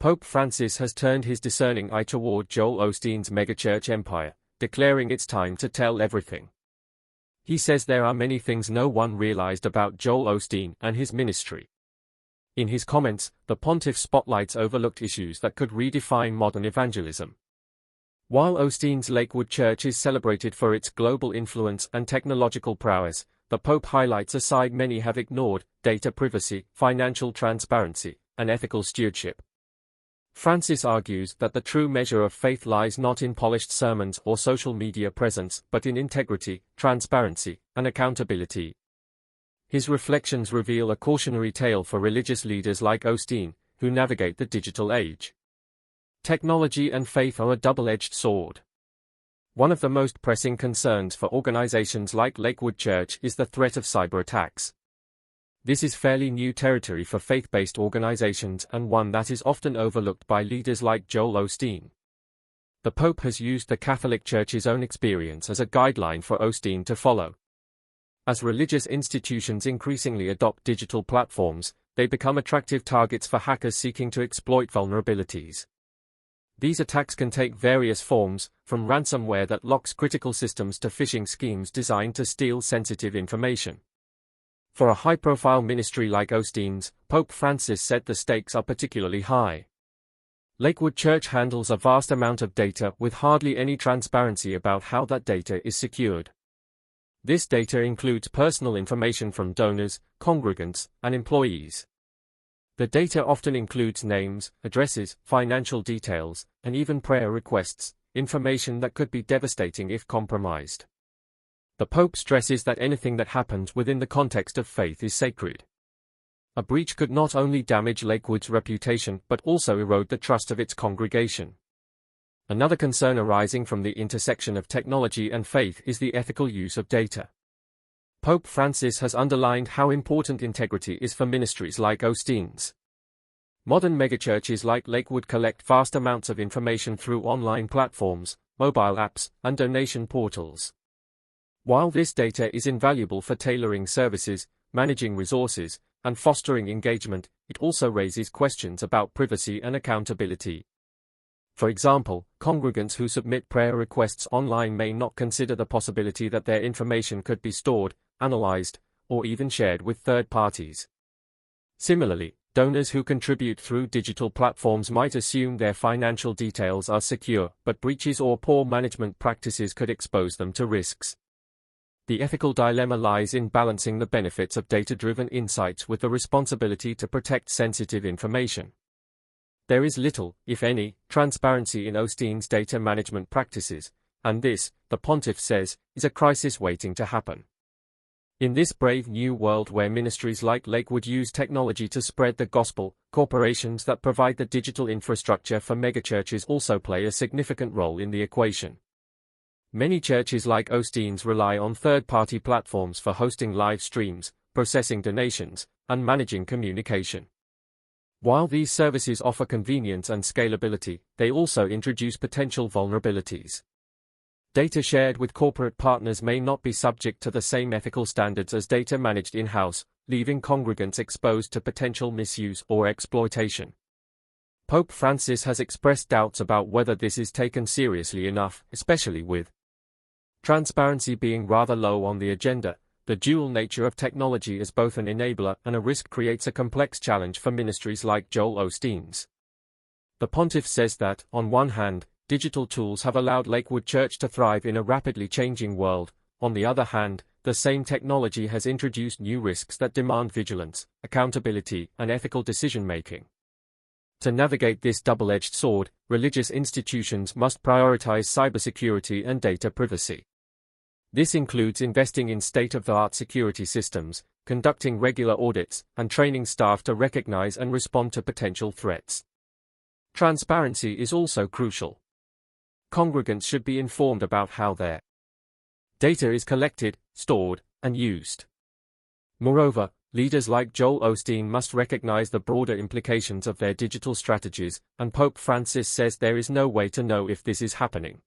Pope Francis has turned his discerning eye toward Joel Osteen's megachurch empire, declaring it's time to tell everything. He says there are many things no one realized about Joel Osteen and his ministry. In his comments, the pontiff spotlights overlooked issues that could redefine modern evangelism. While Osteen's Lakewood Church is celebrated for its global influence and technological prowess, the Pope highlights a side many have ignored: data privacy, financial transparency, and ethical stewardship. Francis argues that the true measure of faith lies not in polished sermons or social media presence, but in integrity, transparency, and accountability. His reflections reveal a cautionary tale for religious leaders like Osteen, who navigate the digital age. Technology and faith are a double-edged sword. One of the most pressing concerns for organizations like Lakewood Church is the threat of cyber attacks. This is fairly new territory for faith-based organizations and one that is often overlooked by leaders like Joel Osteen. The Pope has used the Catholic Church's own experience as a guideline for Osteen to follow. As religious institutions increasingly adopt digital platforms, they become attractive targets for hackers seeking to exploit vulnerabilities. These attacks can take various forms, from ransomware that locks critical systems to phishing schemes designed to steal sensitive information. For a high-profile ministry like Osteen's, Pope Francis said the stakes are particularly high. Lakewood Church handles a vast amount of data with hardly any transparency about how that data is secured. This data includes personal information from donors, congregants, and employees. The data often includes names, addresses, financial details, and even prayer requests, information that could be devastating if compromised. The Pope stresses that anything that happens within the context of faith is sacred. A breach could not only damage Lakewood's reputation but also erode the trust of its congregation. Another concern arising from the intersection of technology and faith is the ethical use of data. Pope Francis has underlined how important integrity is for ministries like Osteen's. Modern megachurches like Lakewood collect vast amounts of information through online platforms, mobile apps, and donation portals. While this data is invaluable for tailoring services, managing resources, and fostering engagement, it also raises questions about privacy and accountability. For example, congregants who submit prayer requests online may not consider the possibility that their information could be stored, analyzed, or even shared with third parties. Similarly, donors who contribute through digital platforms might assume their financial details are secure, but breaches or poor management practices could expose them to risks. The ethical dilemma lies in balancing the benefits of data-driven insights with the responsibility to protect sensitive information. There is little, if any, transparency in Osteen's data management practices, and this, the pontiff says, is a crisis waiting to happen. In this brave new world where ministries like Lakewood use technology to spread the gospel, corporations that provide the digital infrastructure for megachurches also play a significant role in the equation. Many churches like Osteen's rely on third-party platforms for hosting live streams, processing donations, and managing communication. While these services offer convenience and scalability, they also introduce potential vulnerabilities. Data shared with corporate partners may not be subject to the same ethical standards as data managed in-house, leaving congregants exposed to potential misuse or exploitation. Pope Francis has expressed doubts about whether this is taken seriously enough, especially with transparency being rather low on the agenda. The dual nature of technology as both an enabler and a risk creates a complex challenge for ministries like Joel Osteen's. The pontiff says that, on one hand, digital tools have allowed Lakewood Church to thrive in a rapidly changing world. On the other hand, the same technology has introduced new risks that demand vigilance, accountability, and ethical decision-making. To navigate this double-edged sword, religious institutions must prioritize cybersecurity and data privacy. This includes investing in state-of-the-art security systems, conducting regular audits, and training staff to recognize and respond to potential threats. Transparency is also crucial. Congregants should be informed about how their data is collected, stored, and used. Moreover, leaders like Joel Osteen must recognize the broader implications of their digital strategies, and Pope Francis says there is no way to know if this is happening.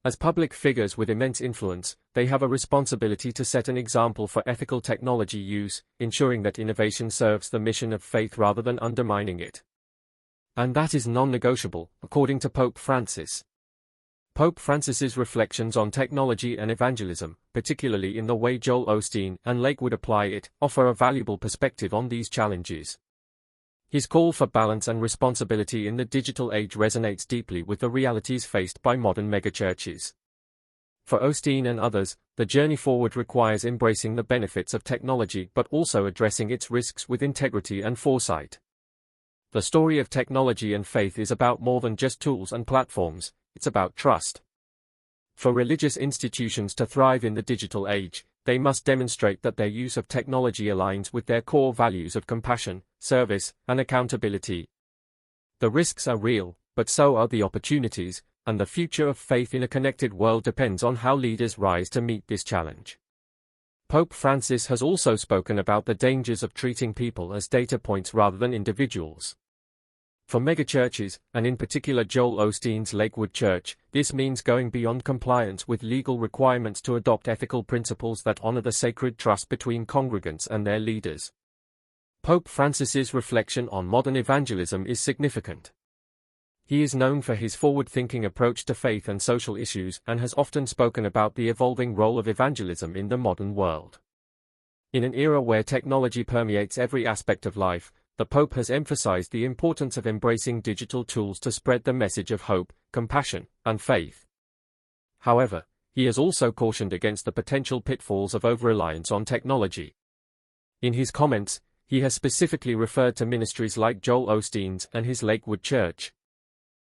As public figures with immense influence, they have a responsibility to set an example for ethical technology use, ensuring that innovation serves the mission of faith rather than undermining it. And that is non-negotiable, according to Pope Francis. Pope Francis's reflections on technology and evangelism, particularly in the way Joel Osteen and Lakewood apply it, offer a valuable perspective on these challenges. His call for balance and responsibility in the digital age resonates deeply with the realities faced by modern megachurches. For Osteen and others, the journey forward requires embracing the benefits of technology but also addressing its risks with integrity and foresight. The story of technology and faith is about more than just tools and platforms, it's about trust. For religious institutions to thrive in the digital age, they must demonstrate that their use of technology aligns with their core values of compassion, service, and accountability. The risks are real, but so are the opportunities, and the future of faith in a connected world depends on how leaders rise to meet this challenge. Pope Francis has also spoken about the dangers of treating people as data points rather than individuals. For megachurches, and in particular Joel Osteen's Lakewood Church, this means going beyond compliance with legal requirements to adopt ethical principles that honor the sacred trust between congregants and their leaders. Pope Francis's reflection on modern evangelism is significant. He is known for his forward-thinking approach to faith and social issues and has often spoken about the evolving role of evangelism in the modern world. In an era where technology permeates every aspect of life, the Pope has emphasized the importance of embracing digital tools to spread the message of hope, compassion, and faith. However, he has also cautioned against the potential pitfalls of over-reliance on technology. In his comments, he has specifically referred to ministries like Joel Osteen's and his Lakewood Church.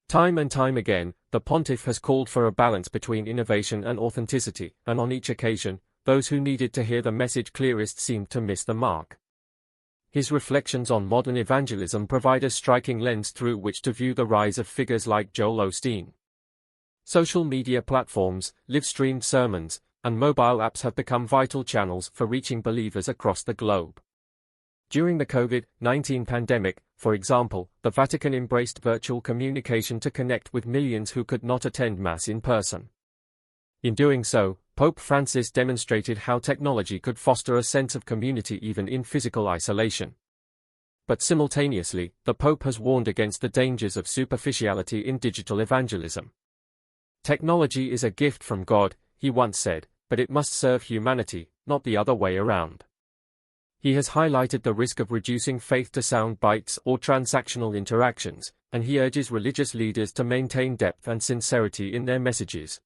Time and time again, the pontiff has called for a balance between innovation and authenticity, and on each occasion, those who needed to hear the message clearest seemed to miss the mark. His reflections on modern evangelism provide a striking lens through which to view the rise of figures like Joel Osteen. Social media platforms, live-streamed sermons, and mobile apps have become vital channels for reaching believers across the globe. During the COVID-19 pandemic, for example, the Vatican embraced virtual communication to connect with millions who could not attend Mass in person. In doing so, Pope Francis demonstrated how technology could foster a sense of community even in physical isolation. But simultaneously, the Pope has warned against the dangers of superficiality in digital evangelism. Technology is a gift from God, he once said, but it must serve humanity, not the other way around. He has highlighted the risk of reducing faith to sound bites or transactional interactions, and he urges religious leaders to maintain depth and sincerity in their messages.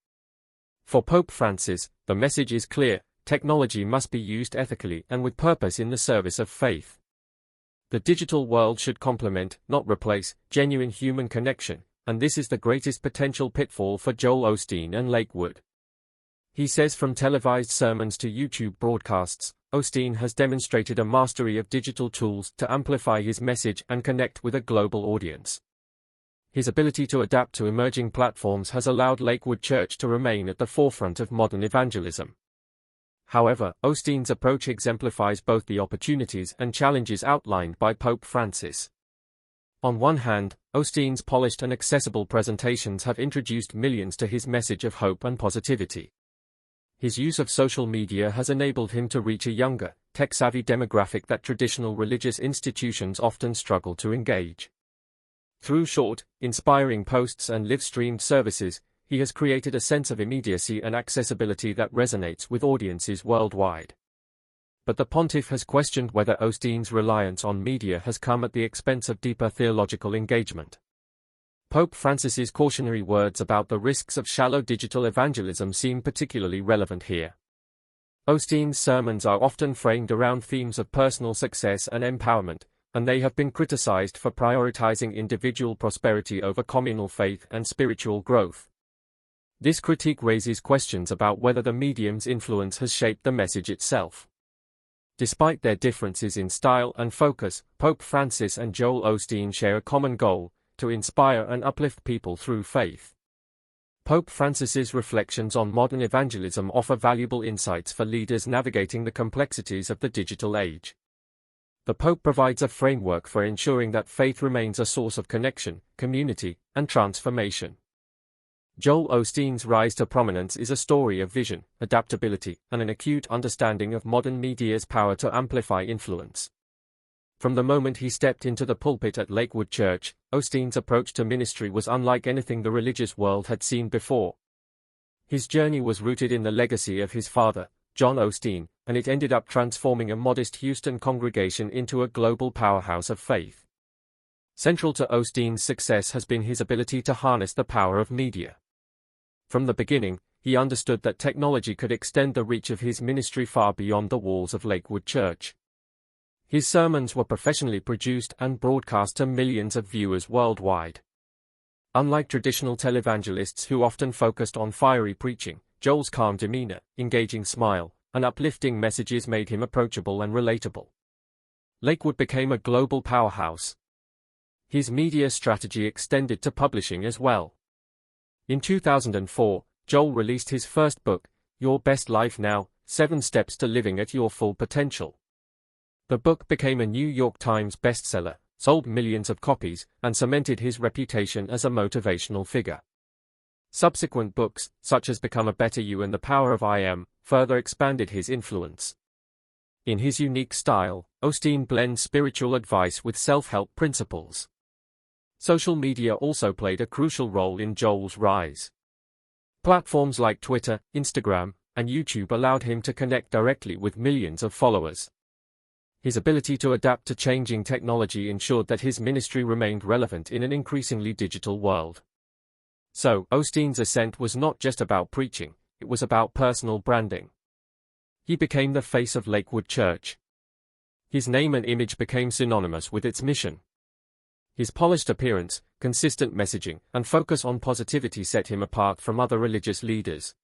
For Pope Francis, the message is clear: technology must be used ethically and with purpose in the service of faith. The digital world should complement, not replace, genuine human connection, and this is the greatest potential pitfall for Joel Osteen and Lakewood. He says from televised sermons to YouTube broadcasts, Osteen has demonstrated a mastery of digital tools to amplify his message and connect with a global audience. His ability to adapt to emerging platforms has allowed Lakewood Church to remain at the forefront of modern evangelism. However, Osteen's approach exemplifies both the opportunities and challenges outlined by Pope Francis. On one hand, Osteen's polished and accessible presentations have introduced millions to his message of hope and positivity. His use of social media has enabled him to reach a younger, tech-savvy demographic that traditional religious institutions often struggle to engage. Through short, inspiring posts and live-streamed services, he has created a sense of immediacy and accessibility that resonates with audiences worldwide. But the pontiff has questioned whether Osteen's reliance on media has come at the expense of deeper theological engagement. Pope Francis's cautionary words about the risks of shallow digital evangelism seem particularly relevant here. Osteen's sermons are often framed around themes of personal success and empowerment, and they have been criticized for prioritizing individual prosperity over communal faith and spiritual growth. This critique raises questions about whether the medium's influence has shaped the message itself. Despite their differences in style and focus, Pope Francis and Joel Osteen share a common goal: to inspire and uplift people through faith. Pope Francis's reflections on modern evangelism offer valuable insights for leaders navigating the complexities of the digital age. The Pope provides a framework for ensuring that faith remains a source of connection, community, and transformation. Joel Osteen's rise to prominence is a story of vision, adaptability, and an acute understanding of modern media's power to amplify influence. From the moment he stepped into the pulpit at Lakewood Church, Osteen's approach to ministry was unlike anything the religious world had seen before. His journey was rooted in the legacy of his father, John Osteen, and it ended up transforming a modest Houston congregation into a global powerhouse of faith. Central to Osteen's success has been his ability to harness the power of media. From the beginning, he understood that technology could extend the reach of his ministry far beyond the walls of Lakewood Church. His sermons were professionally produced and broadcast to millions of viewers worldwide. Unlike traditional televangelists who often focused on fiery preaching, Joel's calm demeanor, engaging smile, and uplifting messages made him approachable and relatable. Lakewood became a global powerhouse. His media strategy extended to publishing as well. In 2004, Joel released his first book, Your Best Life Now: 7 Steps to Living at Your Full Potential. The book became a New York Times bestseller, sold millions of copies, and cemented his reputation as a motivational figure. Subsequent books, such as Become a Better You and The Power of I Am, further expanded his influence. In his unique style, Osteen blends spiritual advice with self-help principles. Social media also played a crucial role in Joel's rise. Platforms like Twitter, Instagram, and YouTube allowed him to connect directly with millions of followers. His ability to adapt to changing technology ensured that his ministry remained relevant in an increasingly digital world. So, Osteen's ascent was not just about preaching, it was about personal branding. He became the face of Lakewood Church. His name and image became synonymous with its mission. His polished appearance, consistent messaging, and focus on positivity set him apart from other religious leaders.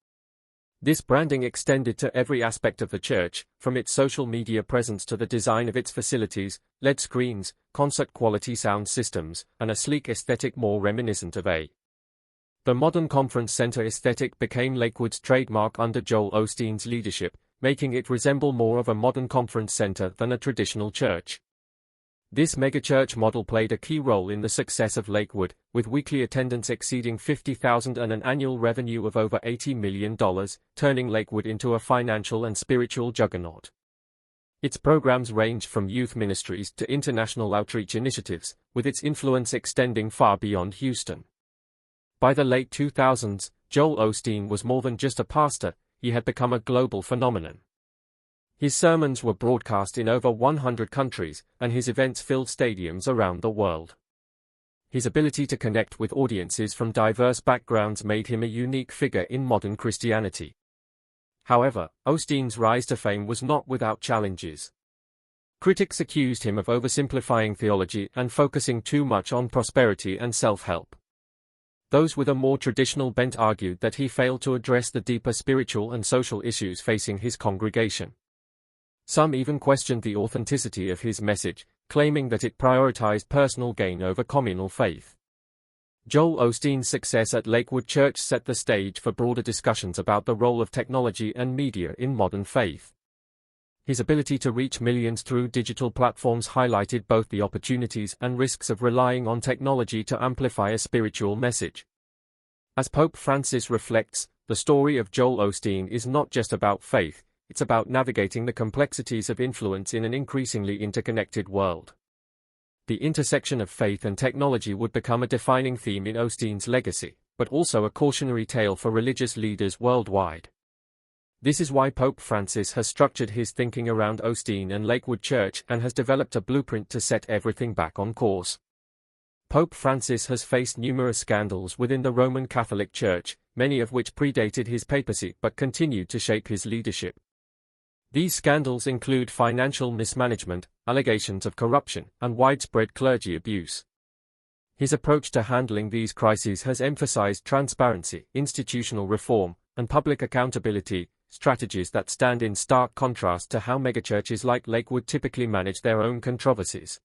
This branding extended to every aspect of the church, from its social media presence to the design of its facilities, LED screens, concert-quality sound systems, and a sleek aesthetic more reminiscent of a. The modern conference center aesthetic became Lakewood's trademark under Joel Osteen's leadership, making it resemble more of a modern conference center than a traditional church. This megachurch model played a key role in the success of Lakewood, with weekly attendance exceeding 50,000 and an annual revenue of over $80 million, turning Lakewood into a financial and spiritual juggernaut. Its programs ranged from youth ministries to international outreach initiatives, with its influence extending far beyond Houston. By the late 2000s, Joel Osteen was more than just a pastor, he had become a global phenomenon. His sermons were broadcast in over 100 countries, and his events filled stadiums around the world. His ability to connect with audiences from diverse backgrounds made him a unique figure in modern Christianity. However, Osteen's rise to fame was not without challenges. Critics accused him of oversimplifying theology and focusing too much on prosperity and self-help. Those with a more traditional bent argued that he failed to address the deeper spiritual and social issues facing his congregation. Some even questioned the authenticity of his message, claiming that it prioritized personal gain over communal faith. Joel Osteen's success at Lakewood Church set the stage for broader discussions about the role of technology and media in modern faith. His ability to reach millions through digital platforms highlighted both the opportunities and risks of relying on technology to amplify a spiritual message. As Pope Francis reflects, the story of Joel Osteen is not just about faith, it's about navigating the complexities of influence in an increasingly interconnected world. The intersection of faith and technology would become a defining theme in Osteen's legacy, but also a cautionary tale for religious leaders worldwide. This is why Pope Francis has structured his thinking around Osteen and Lakewood Church and has developed a blueprint to set everything back on course. Pope Francis has faced numerous scandals within the Roman Catholic Church, many of which predated his papacy but continued to shape his leadership. These scandals include financial mismanagement, allegations of corruption, and widespread clergy abuse. His approach to handling these crises has emphasized transparency, institutional reform, and public accountability, strategies that stand in stark contrast to how megachurches like Lakewood typically manage their own controversies.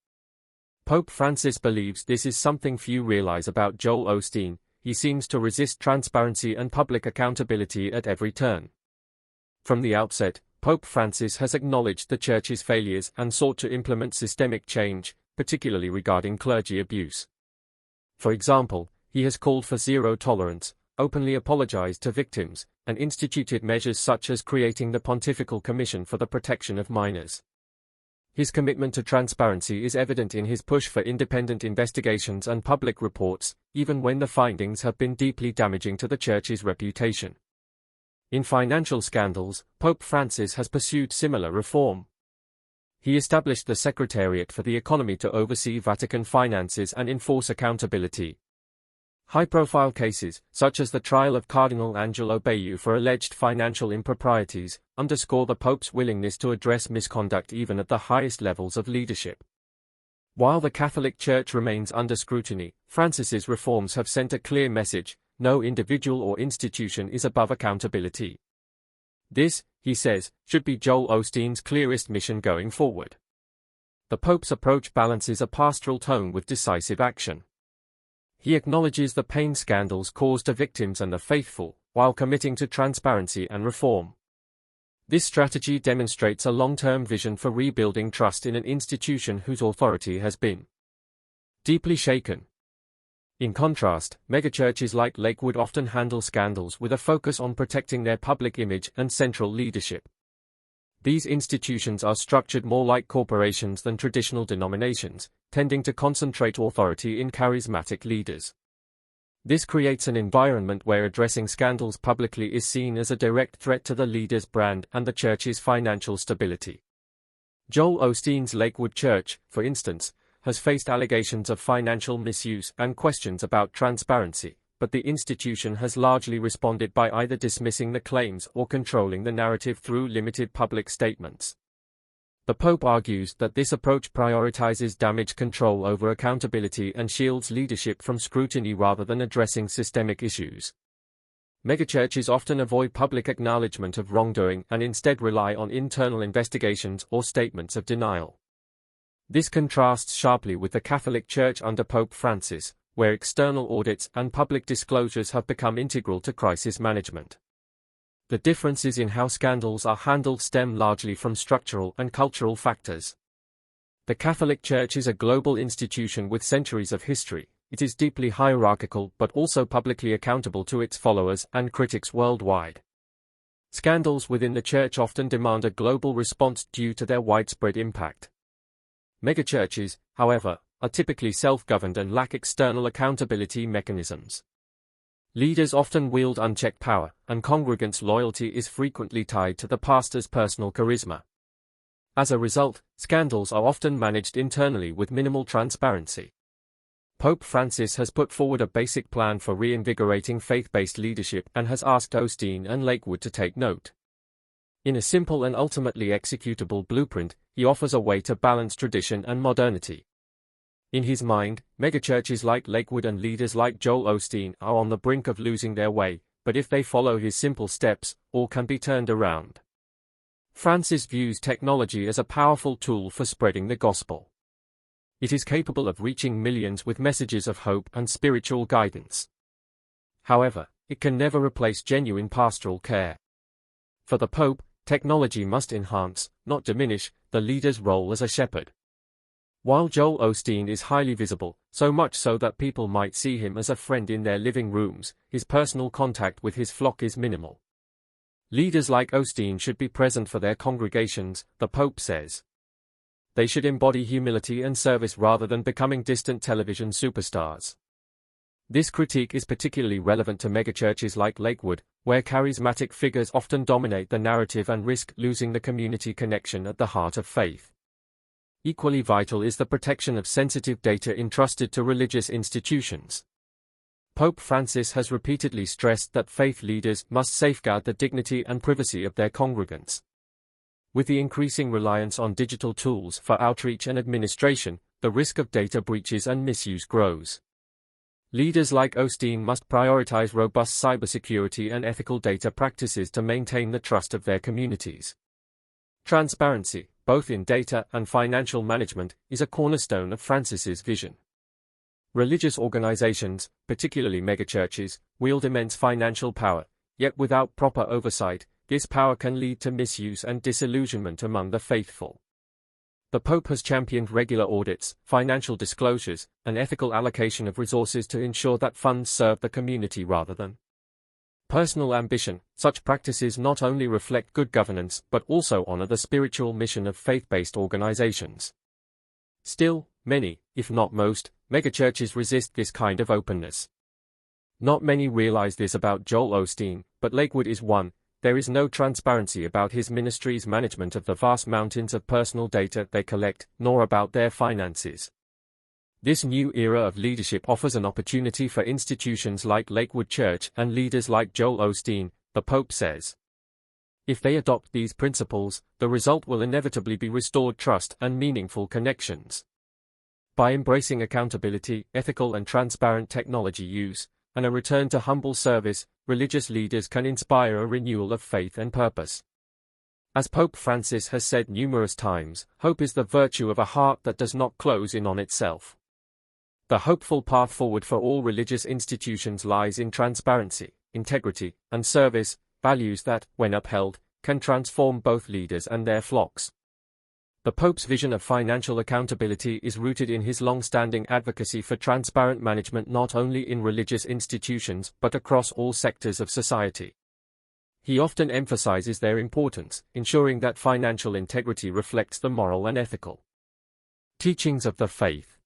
Pope Francis believes this is something few realize about Joel Osteen. He seems to resist transparency and public accountability at every turn. From the outset, Pope Francis has acknowledged the Church's failures and sought to implement systemic change, particularly regarding clergy abuse. For example, he has called for zero tolerance, openly apologized to victims, and instituted measures such as creating the Pontifical Commission for the Protection of Minors. His commitment to transparency is evident in his push for independent investigations and public reports, even when the findings have been deeply damaging to the Church's reputation. In financial scandals, Pope Francis has pursued similar reform. He established the Secretariat for the Economy to oversee Vatican finances and enforce accountability. High-profile cases, such as the trial of Cardinal Angelo Bayeu for alleged financial improprieties, underscore the Pope's willingness to address misconduct even at the highest levels of leadership. While the Catholic Church remains under scrutiny, Francis's reforms have sent a clear message: no individual or institution is above accountability. This, he says, should be Joel Osteen's clearest mission going forward. The Pope's approach balances a pastoral tone with decisive action. He acknowledges the pain scandals cause to victims and the faithful, while committing to transparency and reform. This strategy demonstrates a long-term vision for rebuilding trust in an institution whose authority has been deeply shaken. In contrast, megachurches like Lakewood often handle scandals with a focus on protecting their public image and central leadership. These institutions are structured more like corporations than traditional denominations, tending to concentrate authority in charismatic leaders. This creates an environment where addressing scandals publicly is seen as a direct threat to the leader's brand and the Church's financial stability. Joel Osteen's Lakewood Church, for instance, has faced allegations of financial misuse and questions about transparency, but the institution has largely responded by either dismissing the claims or controlling the narrative through limited public statements. The Pope argues that this approach prioritizes damage control over accountability and shields leadership from scrutiny rather than addressing systemic issues. Megachurches often avoid public acknowledgement of wrongdoing and instead rely on internal investigations or statements of denial. This contrasts sharply with the Catholic Church under Pope Francis, where external audits and public disclosures have become integral to crisis management. The differences in how scandals are handled stem largely from structural and cultural factors. The Catholic Church is a global institution with centuries of history. It is deeply hierarchical but also publicly accountable to its followers and critics worldwide. Scandals within the Church often demand a global response due to their widespread impact. Megachurches, however, are typically self-governed and lack external accountability mechanisms. Leaders often wield unchecked power, and congregants' loyalty is frequently tied to the pastor's personal charisma. As a result, scandals are often managed internally with minimal transparency. Pope Francis has put forward a basic plan for reinvigorating faith-based leadership and has asked Osteen and Lakewood to take note. In a simple and ultimately executable blueprint, he offers a way to balance tradition and modernity. In his mind, megachurches like Lakewood and leaders like Joel Osteen are on the brink of losing their way, but if they follow his simple steps, all can be turned around. Francis views technology as a powerful tool for spreading the gospel. It is capable of reaching millions with messages of hope and spiritual guidance. However, it can never replace genuine pastoral care. For the Pope, technology must enhance, not diminish, the leader's role as a shepherd. While Joel Osteen is highly visible, so much so that people might see him as a friend in their living rooms, his personal contact with his flock is minimal. Leaders like Osteen should be present for their congregations, the Pope says. They should embody humility and service rather than becoming distant television superstars. This critique is particularly relevant to megachurches like Lakewood, where charismatic figures often dominate the narrative and risk losing the community connection at the heart of faith. Equally vital is the protection of sensitive data entrusted to religious institutions. Pope Francis has repeatedly stressed that faith leaders must safeguard the dignity and privacy of their congregants. With the increasing reliance on digital tools for outreach and administration, the risk of data breaches and misuse grows. Leaders like Osteen must prioritize robust cybersecurity and ethical data practices to maintain the trust of their communities. Transparency, both in data and financial management, is a cornerstone of Francis's vision. Religious organizations, particularly megachurches, wield immense financial power, yet without proper oversight, this power can lead to misuse and disillusionment among the faithful. The Pope has championed regular audits, financial disclosures, and ethical allocation of resources to ensure that funds serve the community rather than Personal ambition. Such practices not only reflect good governance but also honor the spiritual mission of faith-based organizations. Still, many, if not most, megachurches resist this kind of openness. Not many realize this about Joel Osteen, but Lakewood is one. There is no transparency about his ministry's management of the vast mountains of personal data they collect, nor about their finances. This new era of leadership offers an opportunity for institutions like Lakewood Church and leaders like Joel Osteen, the Pope says. If they adopt these principles, the result will inevitably be restored trust and meaningful connections. By embracing accountability, ethical and transparent technology use, and a return to humble service, religious leaders can inspire a renewal of faith and purpose. As Pope Francis has said numerous times, hope is the virtue of a heart that does not close in on itself. The hopeful path forward for all religious institutions lies in transparency, integrity, and service, values that, when upheld, can transform both leaders and their flocks. The Pope's vision of financial accountability is rooted in his long-standing advocacy for transparent management not only in religious institutions but across all sectors of society. He often emphasizes their importance, ensuring that financial integrity reflects the moral and ethical teachings of the faith.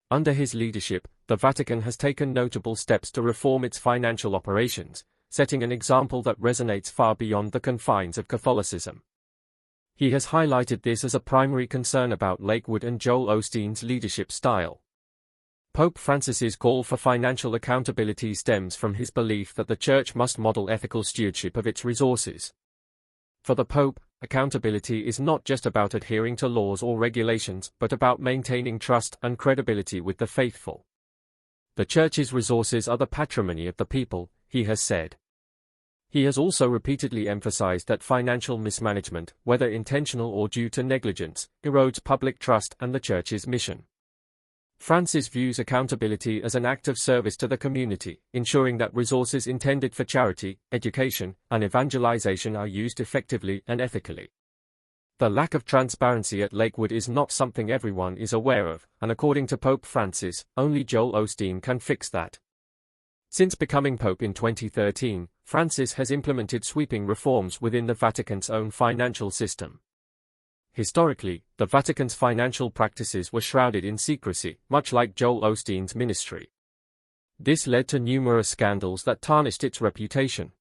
Under his leadership, the Vatican has taken notable steps to reform its financial operations, setting an example that resonates far beyond the confines of Catholicism. He has highlighted this as a primary concern about Lakewood and Joel Osteen's leadership style. Pope Francis's call for financial accountability stems from his belief that the Church must model ethical stewardship of its resources. For the Pope, accountability is not just about adhering to laws or regulations but about maintaining trust and credibility with the faithful. The Church's resources are the patrimony of the people, he has said. He has also repeatedly emphasized that financial mismanagement, whether intentional or due to negligence, erodes public trust and the Church's mission. Francis views accountability as an act of service to the community, ensuring that resources intended for charity, education, and evangelization are used effectively and ethically. The lack of transparency at Lakewood is not something everyone is aware of, and according to Pope Francis, only Joel Osteen can fix that. Since becoming Pope in 2013, Francis has implemented sweeping reforms within the Vatican's own financial system. Historically, the Vatican's financial practices were shrouded in secrecy, much like Joel Osteen's ministry. This led to numerous scandals that tarnished its reputation.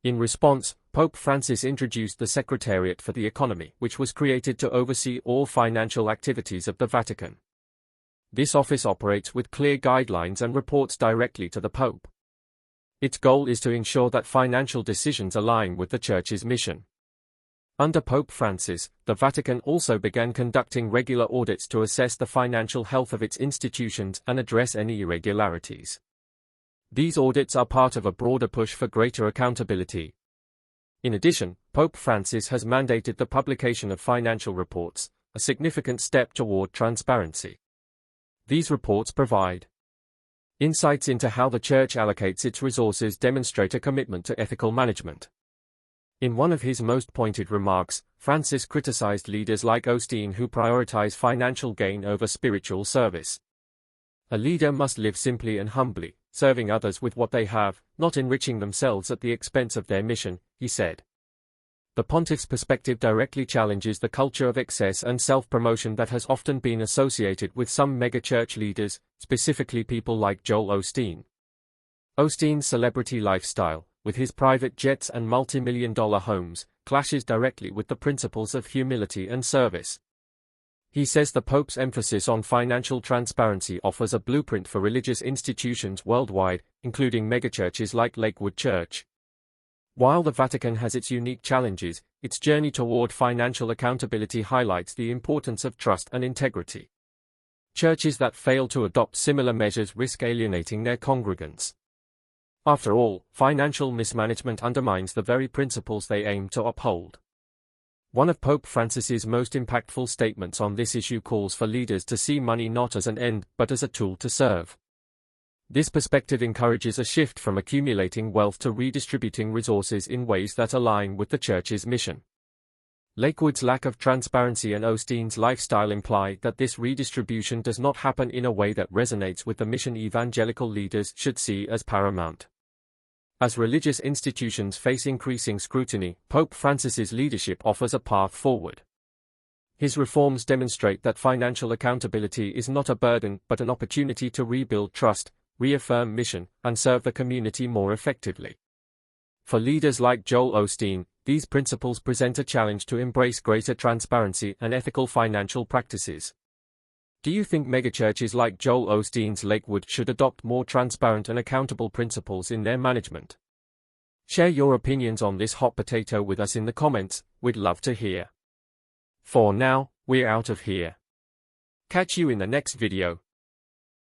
In response, Pope Francis introduced the Secretariat for the Economy, which was created to oversee all financial activities of the Vatican. This office operates with clear guidelines and reports directly to the Pope. Its goal is to ensure that financial decisions align with the Church's mission. Under Pope Francis, the Vatican also began conducting regular audits to assess the financial health of its institutions and address any irregularities. These audits are part of a broader push for greater accountability. In addition, Pope Francis has mandated the publication of financial reports, a significant step toward transparency. These reports provide insights into how the Church allocates its resources, demonstrate a commitment to ethical management. In one of his most pointed remarks, Francis criticized leaders like Osteen who prioritize financial gain over spiritual service. A leader must live simply and humbly, serving others with what they have, not enriching themselves at the expense of their mission, he said. The pontiff's perspective directly challenges the culture of excess and self-promotion that has often been associated with some megachurch leaders, specifically people like Joel Osteen. Osteen's celebrity lifestyle, with his private jets and multi-million-dollar homes, clashes directly with the principles of humility and service. He says the Pope's emphasis on financial transparency offers a blueprint for religious institutions worldwide, including megachurches like Lakewood Church. While the Vatican has its unique challenges, its journey toward financial accountability highlights the importance of trust and integrity. Churches that fail to adopt similar measures risk alienating their congregants. After all, financial mismanagement undermines the very principles they aim to uphold. One of Pope Francis's most impactful statements on this issue calls for leaders to see money not as an end, but as a tool to serve. This perspective encourages a shift from accumulating wealth to redistributing resources in ways that align with the Church's mission. Lakewood's lack of transparency and Osteen's lifestyle imply that this redistribution does not happen in a way that resonates with the mission evangelical leaders should see as paramount. As religious institutions face increasing scrutiny, Pope Francis's leadership offers a path forward. His reforms demonstrate that financial accountability is not a burden but an opportunity to rebuild trust, reaffirm mission, and serve the community more effectively. For leaders like Joel Osteen, these principles present a challenge to embrace greater transparency and ethical financial practices. Do you think megachurches like Joel Osteen's Lakewood should adopt more transparent and accountable principles in their management? Share your opinions on this hot potato with us in the comments, we'd love to hear. For now, we're out of here. Catch you in the next video.